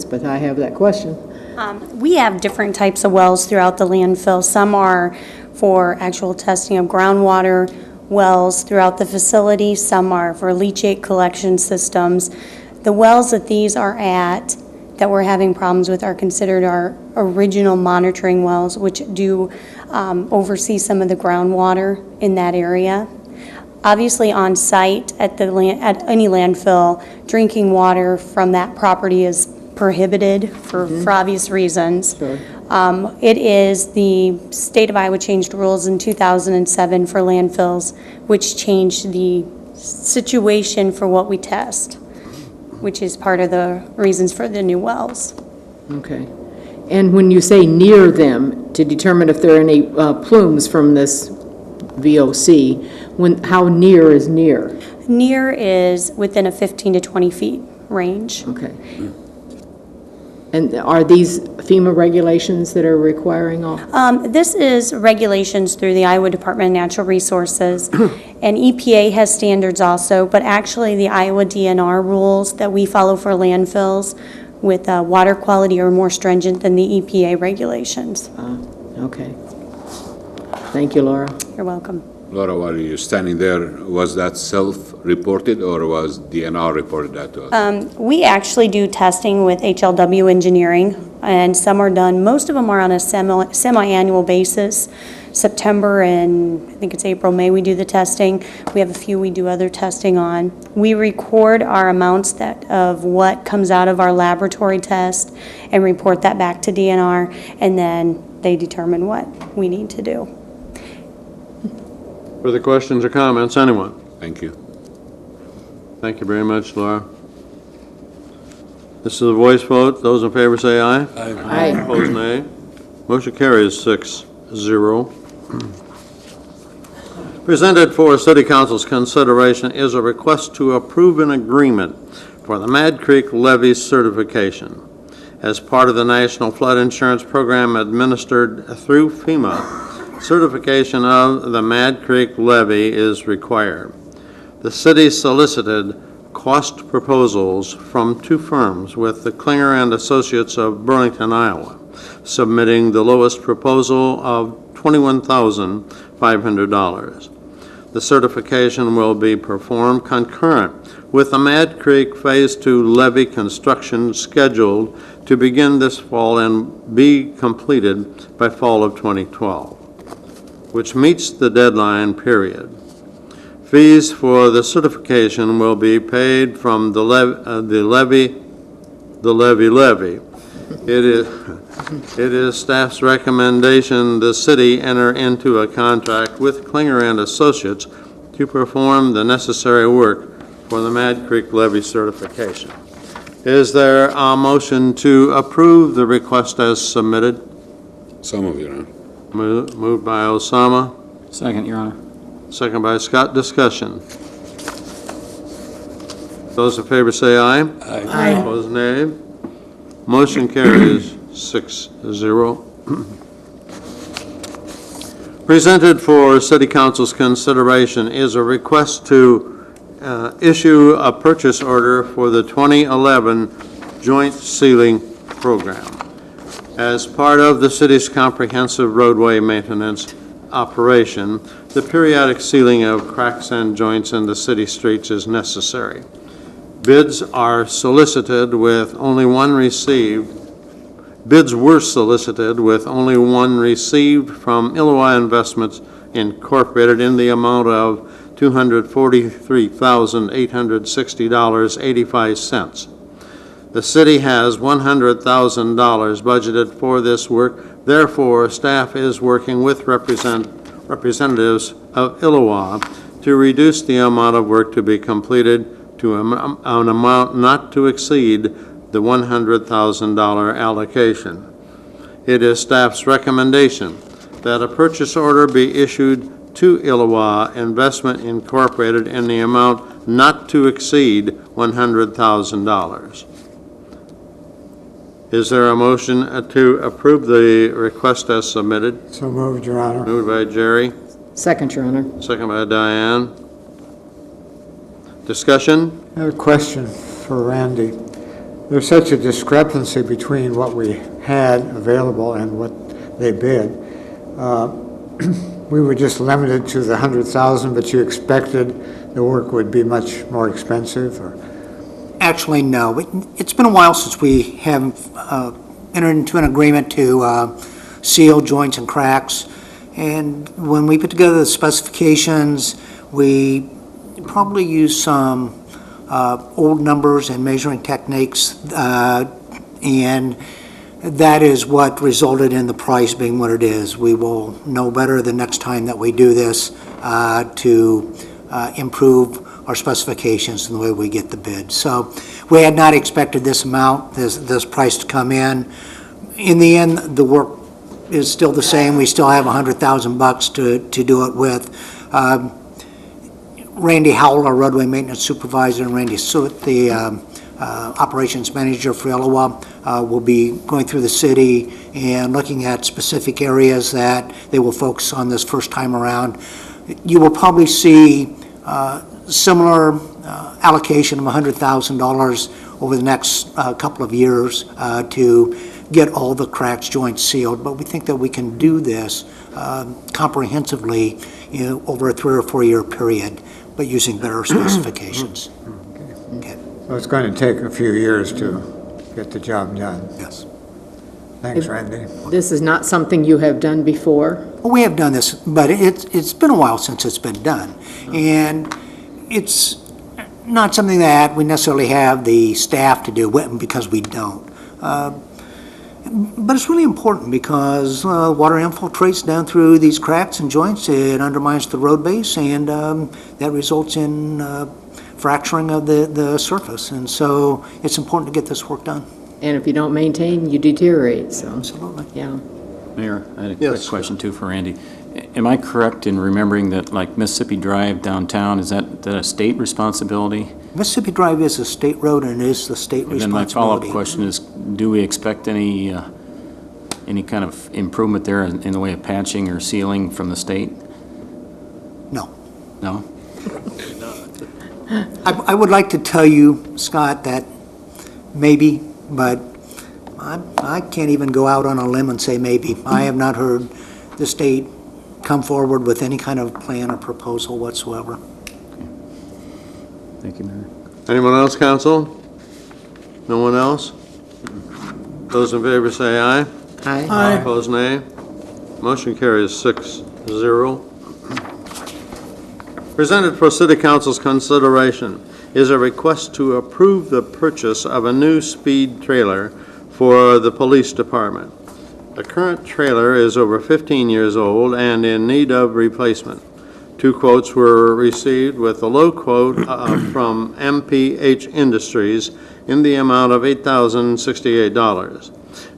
but I have that question. We have different types of wells throughout the landfill. Some are for actual testing of groundwater wells throughout the facility. Some are for leachate collection systems. The wells that these are at that we're having problems with are considered our original monitoring wells, which do oversee some of the groundwater in that area. Obviously, on site at any landfill, drinking water from that property is prohibited for obvious reasons. Sure. It is the state of Iowa changed rules in 2007 for landfills, which changed the situation for what we test, which is part of the reasons for the new wells. Okay. And when you say near them, to determine if there are any plumes from this VOC, how near is near? Near is within a 15 to 20 feet range. Okay. And are these FEMA regulations that are requiring all? This is regulations through the Iowa Department of Natural Resources, and EPA has standards also, but actually the Iowa DNR rules that we follow for landfills with water quality are more stringent than the EPA regulations. Okay. Thank you, Laura. You're welcome. Laura, while you're standing there, was that self-reported or was DNR reported that to us? We actually do testing with HLW engineering, and some are done, most of them are on a semi-annual basis. September and I think it's April, May we do the testing. We have a few we do other testing on. We record our amounts of what comes out of our laboratory test and report that back to DNR, and then they determine what we need to do. Further questions or comments, anyone? Thank you. Thank you very much, Laura. This is a voice vote. Those in favor say aye. Aye. Opposed, nay. Motion carries 6-0. Presented for City Council's consideration is a request to approve an agreement for the Mad Creek levee certification. As part of the National Flood Insurance Program administered through FEMA, certification of the Mad Creek levee is required. The city solicited cost proposals from two firms with the Klinger and Associates of Burlington, Iowa, submitting the lowest proposal of $21,500. The certification will be performed concurrent with the Mad Creek Phase 2 levee construction scheduled to begin this fall and be completed by fall of 2012, which meets the deadline period. Fees for the certification will be paid from the levy. It is staff's recommendation the city enter into a contract with Klinger and Associates to perform the necessary work for the Mad Creek levee certification. Is there a motion to approve the request as submitted? Some of you, Honor. Moved by Osama, Second, Your Honor. second by Scott. Discussion. Those in favor say aye. Aye. Opposed, nay. Motion carries 6-0. Presented for City Council's consideration is a request to issue a purchase order for the 2011 Joint Sealing Program. As part of the city's comprehensive roadway maintenance operation, the periodic sealing of cracks and joints in the city streets is necessary. Bids were solicited with only one received from Illinois Investments Incorporated in the amount of $243,860.85. The city has $100,000 budgeted for this work. Therefore, staff is working with representatives of Illinois to reduce the amount of work to be completed to an amount not to exceed the $100,000 allocation. It is staff's recommendation that a purchase order be issued to Illinois Investment Incorporated in the amount not to exceed $100,000. Is there a motion to approve the request as submitted? So moved, Your Honor. Moved by Jerry, Second, Your Honor. second by Diane. Discussion? I have a question for Randy. there's such a discrepancy between what we had available and what they bid. We were just limited to the 100,000, but you expected the work would be much more expensive, or? Actually, no. It's been a while since we have entered into an agreement to seal joints and cracks. And when we put together the specifications, we probably used some old numbers and measuring techniques, and that is what resulted in the price being what it is. We will know better the next time that we do this to improve our specifications and the way we get the bid. So we had not expected this amount, this price to come in. In the end, the work is still the same. We still have $100,000 to do it with. Randy Howell, our roadway maintenance supervisor, and Randy Suet, the operations manager for Illiwa, will be going through the city and looking at specific areas that they will focus on this first time around. You will probably see similar allocation of $100,000 over the next couple of years to get all the cracks, joints sealed, but we think that we can do this comprehensively, over a 3 or 4 year period, but using better specifications. Okay. So it's going to take a few years to get the job done. Yes. Thanks, Randy. This is not something you have done before? Well, we have done this, but it's been a while since it's been done. And it's not something that we necessarily have the staff to do because we don't. But it's really important because water infiltrates down through these cracks and joints. It undermines the road base, and that results in fracturing of the surface. And so it's important to get this work done. And if you don't maintain, you deteriorate, so. Absolutely. Yeah. Mayor, I had a Yes. quick question too for Randy. Am I correct in remembering that like Mississippi Drive downtown, is that a state responsibility? Mississippi Drive is a state road, and it is the state And then my follow-up responsibility. question is, do we expect any kind of improvement there in the way of patching or sealing from the state? No. No? I would like to tell you, Scott, that maybe, but I can't even go out on a limb and say maybe. I have not heard the state come forward with any kind of plan or proposal whatsoever. Thank you, Mayor. Anyone else, council? No one else? Those in favor say aye. Aye. Opposed, nay. Motion carries 6-0. Presented for City Council's consideration is a request to approve the purchase of a new speed trailer for the police department. The current trailer is over 15 years old and in need of replacement. 2 quotes were received, with a low quote from MPH Industries in the amount of $8,068.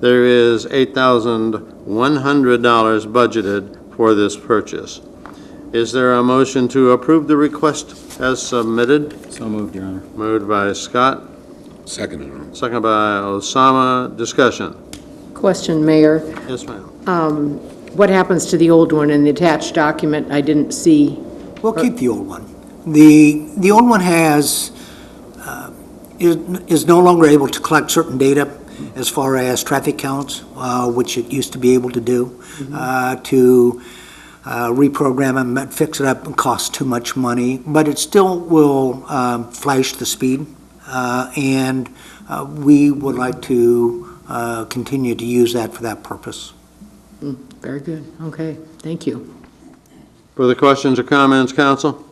There is $8,100 budgeted for this purchase. Is there a motion to approve the request as submitted? So moved, Your Honor. Moved by Scott, Second, Your Honor. second by Osama. Discussion. Question, Mayor. Yes, ma'am. What happens to the old one in the attached document? I didn't see. We'll keep the old one. The old one is no longer able to collect certain data as far as traffic counts, which it used to be able to do. To reprogram them and fix it up and cost too much money, but it still will flash the speed, and we would like to continue to use that for that purpose. Very good. Okay, thank you. Further questions or comments, council?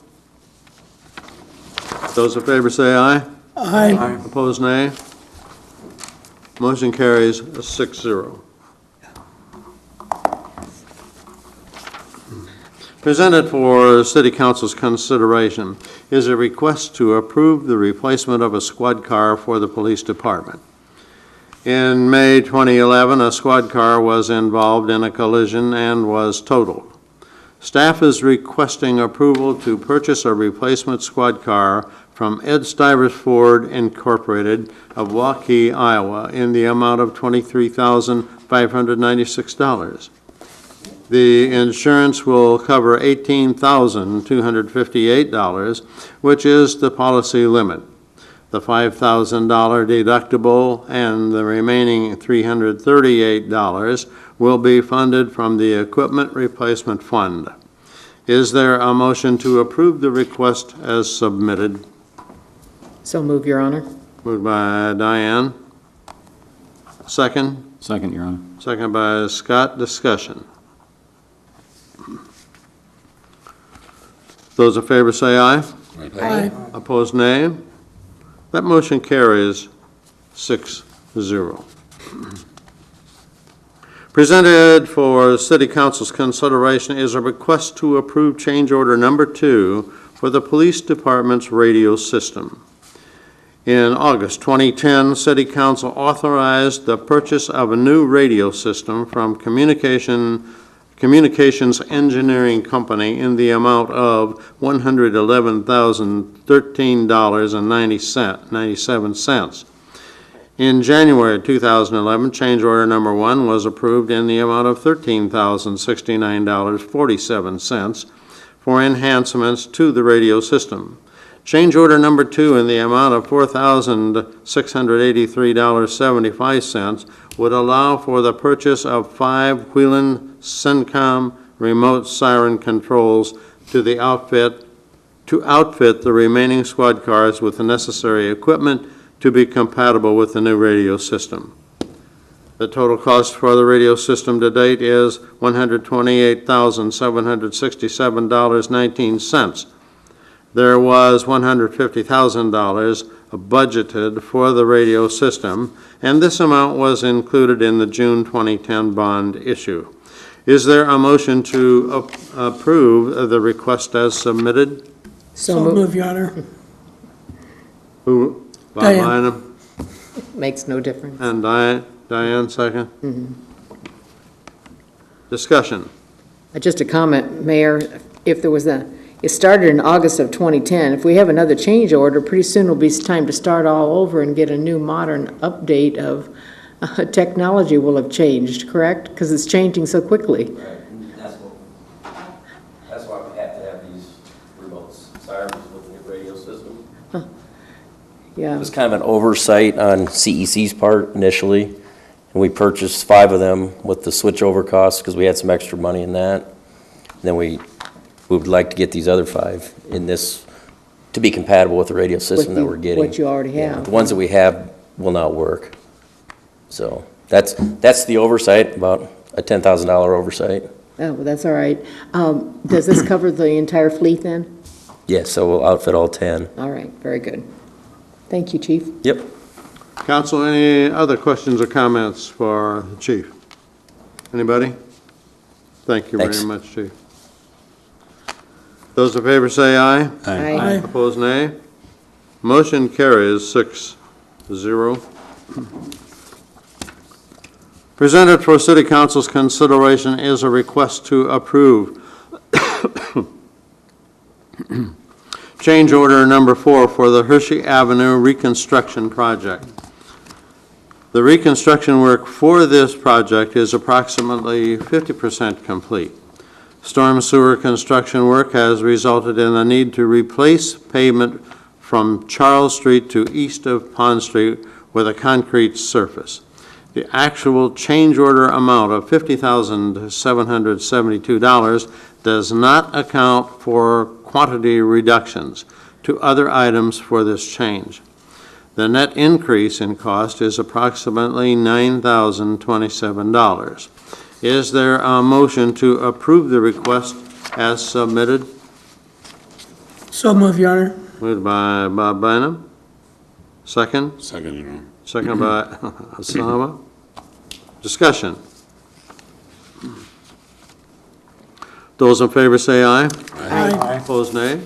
Those in favor say aye. Aye. Opposed, nay. Motion carries 6-0. Presented for City Council's consideration is a request to approve the replacement of a squad car for the police department. In May 2011, a squad car was involved in a collision and was totaled. Staff is requesting approval to purchase a replacement squad car from Ed Stivers Ford Incorporated of Waukee, Iowa, in the amount of $23,596. The insurance will cover $18,258, which is the policy limit. The $5,000 deductible and the remaining $338 will be funded from the Equipment Replacement Fund. Is there a motion to approve the request as submitted? So move, Your Honor. Moved by Diane. Second? Second, Your Honor. Second by Scott. Discussion. Those in favor say aye. Aye. Opposed, nay. That motion carries 6-0. Presented for City Council's consideration is a request to approve change order number 2 for the Police Department's radio system. In August 2010, City Council authorized the purchase of a new radio system from Communications Engineering Company in the amount of $111,013.97. In January 2011, change order number 1 was approved in the amount of $13,069.47 for enhancements to the radio system. Change order number 2 in the amount of $4,683.75 would allow for the purchase of 5 Wheelan Cencom remote siren controls to outfit the remaining squad cars with the necessary equipment to be compatible with the new radio system. The total cost for the radio system to date is $128,767.19. There was $150,000 budgeted for the radio system, and this amount was included in the June 2010 bond issue. Is there a motion to approve the request as submitted? So move. Your Honor. Who? Bob Diane. Bynum Makes no difference. and Diane second. Discussion. Just a comment, Mayor, if there was it started in August of 2010. If we have another change order, pretty soon it'll be time to start all over and get a new modern update of technology will have changed, correct? Because it's changing so quickly. Right, and that's why we have to have these remote sirens with the new radio system. Yeah. It was kind of an oversight on CEC's part initially, and we purchased 5 of them with the switchover costs because we had some extra money in that. And then we would like to get these other 5 in this to be compatible with the radio system that we're getting. What you already Yeah, have. the ones that we have will not work. So that's the oversight, about a $10,000 oversight. Oh, well, that's all right. Does this cover the entire fleet then? Yeah, so we'll outfit all 10. All right, very good. Thank you, Chief. Yep. Council, any other questions or comments for the chief? Anybody? Thank you Thanks. very much, Chief. Those in favor say aye. Aye. Opposed, nay. Motion carries 6-0. Presented for City Council's consideration is a request to approve change order number 4 for the Hershey Avenue Reconstruction Project. The reconstruction work for this project is approximately 50% complete. Storm sewer construction work has resulted in the need to replace pavement from Charles Street to east of Pond Street with a concrete surface. The actual change order amount of $50,772 does not account for quantity reductions to other items for this change. The net increase in cost is approximately $9,027. Is there a motion to approve the request as submitted? So move, Your Honor. Moved by Bob Bynum. Second? Second, Your Honor. Second by Osama. Discussion. Those in favor say aye. Aye. Opposed, nay.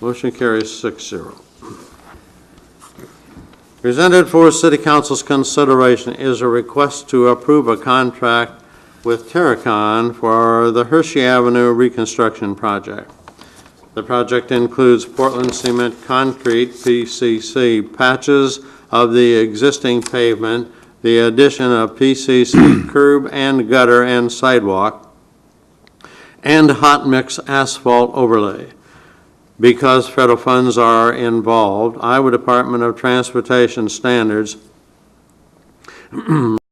Motion carries 6-0. Presented for City Council's consideration is a request to approve a contract with Terracon for the Hershey Avenue Reconstruction Project. The project includes Portland cement concrete, PCC, patches of the existing pavement, the addition of PCC curb and gutter and sidewalk, and hot mix asphalt overlay. because federal funds are involved, Iowa Department of Transportation standards